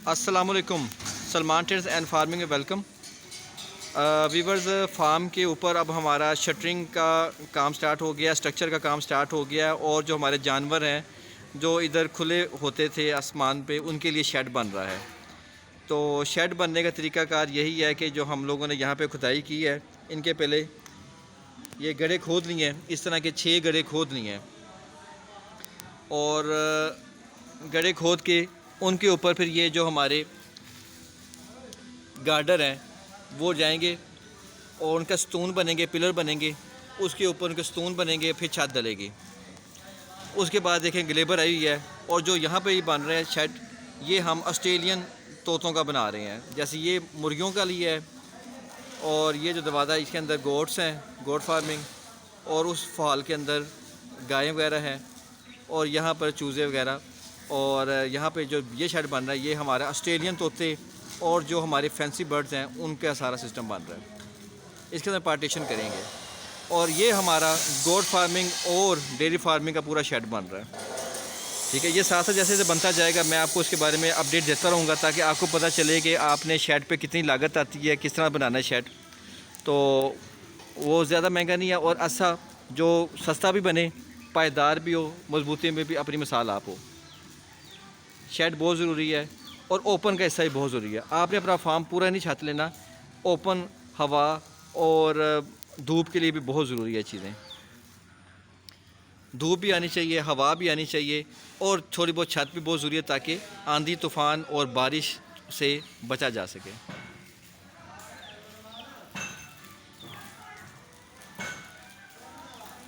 अस्सलामुअलैकुम। Salman trades and farming में welcome. Viewers, farm के ऊपर अब हमारा शटरिंग का काम स्टार्ट हो गया, स्ट्रक्चर का काम स्टार्ट हो गया और जो हमारे जानवर हैं जो इधर खुले होते थे आसमान पे, उनके लिए शेड बन रहा है। तो शेड बनने का तरीकाकार यही है कि जो हम लोगों ने यहाँ पे खुदाई की है, इनके पहले ये गड्ढे खोद लिए हैं, इस तरह के 6 गड्ढे खोद लिए हैं और गड्ढे खोद के उनके ऊपर फिर ये जो हमारे गार्डर हैं वो जाएंगे और उनका स्टोन बनेंगे, पिलर बनेंगे, उसके ऊपर उनके स्टोन बनेंगे, फिर छत डलेगी। उसके बाद देखें ग्लेबर आई हुई है और जो यहाँ पे ये बन रहे हैं शेड, ये हम ऑस्ट्रेलियन तोतों का बना रहे हैं। जैसे ये मुर्गियों का लिए है और ये जो दरवाज़ा है इसके अंदर गोट्स हैं, गोट फार्मिंग, और उस फॉल के अंदर गायें वगैरह हैं और यहाँ पर चूज़े वगैरह। और यहाँ पे जो ये शेड बन रहा है ये हमारा ऑस्ट्रेलियन तोते और जो हमारे फैंसी बर्ड्स हैं उनका सारा सिस्टम बन रहा है। इसके अंदर पार्टीशन करेंगे और ये हमारा गोट फार्मिंग और डेयरी फार्मिंग का पूरा शेड बन रहा है। ठीक है, ये साथ साथ जैसे जैसे बनता जाएगा मैं आपको उसके बारे में अपडेट देता रहूँगा ताकि आपको पता चले कि आपने शेड पे कितनी लागत आती है, किस तरह बनाना है शेड। तो वो ज़्यादा महंगा नहीं है और अच्छा जो सस्ता भी बने, पायदार भी हो, मजबूती में भी अपनी मिसाल आप हो। शेड बहुत ज़रूरी है और ओपन का हिस्सा भी बहुत ज़रूरी है। आपने अपना फार्म पूरा नहीं छात लेना, ओपन हवा और धूप के लिए भी बहुत ज़रूरी है चीज़ें। धूप भी आनी चाहिए, हवा भी आनी चाहिए और थोड़ी बहुत छत भी बहुत ज़रूरी है ताकि आंधी तूफ़ान और बारिश से बचा जा सके।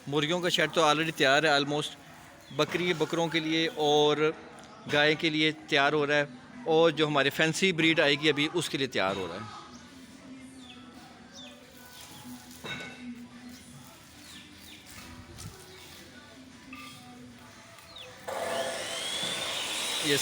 मुर्गियों का शेड तो ऑलरेडी तैयार है ऑलमोस्ट। बकरी बकरों के लिए और गाय के लिए तैयार हो रहा है और जो हमारे फैंसी ब्रीड आएगी अभी उसके लिए तैयार हो रहा है। यस।